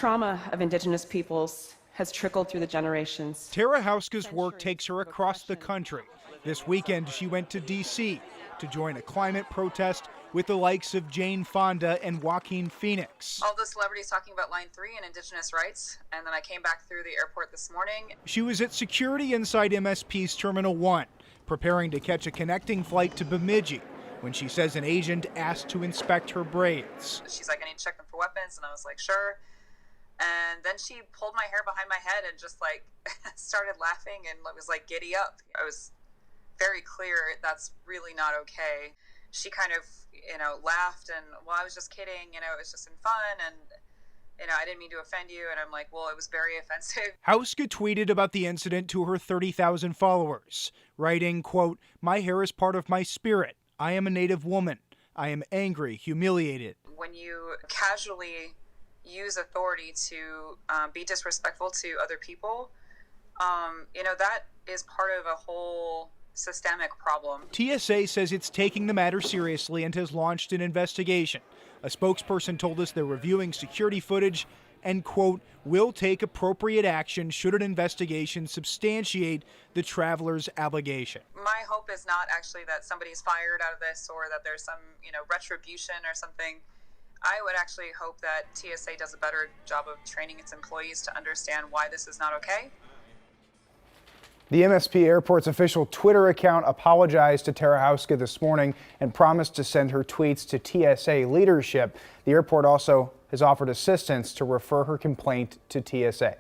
Trauma of Indigenous peoples has trickled through the generations. Tara Houska's work takes her across the country. This weekend, she went to D.C. to join a climate protest with the likes of Jane Fonda and Joaquin Phoenix. All the celebrities talking about Line 3 and Indigenous rights, and then I came back through the airport this morning. She was at security inside MSP's Terminal 1, preparing to catch a connecting flight to Bemidji, when she says an agent asked to inspect her braids. She's like, I need to check them for weapons, and I was like, sure. And then she pulled my hair behind my head and just like started laughing and was like, giddy up. I was very clear that's really not okay. She kind of, laughed and, well, I was just kidding, it was just in fun, and, I didn't mean to offend you. And I'm like, well, it was very offensive. Houska tweeted about the incident to her 30,000 followers, writing, quote, "My hair is part of my spirit. I am a Native woman. I am angry, humiliated." When you casually use authority to be disrespectful to other people, that is part of a whole systemic problem. TSA says it's taking the matter seriously and has launched an investigation. A spokesperson told us they're reviewing security footage and, quote, "will take appropriate action should an investigation substantiate the traveler's allegation." My hope is not actually that somebody's fired out of this or that there's some, retribution or something. I would actually hope that TSA does a better job of training its employees to understand why this is not okay. The MSP Airport's official Twitter account apologized to Tara Houska this morning and promised to send her tweets to TSA leadership. The airport also has offered assistance to refer her complaint to TSA.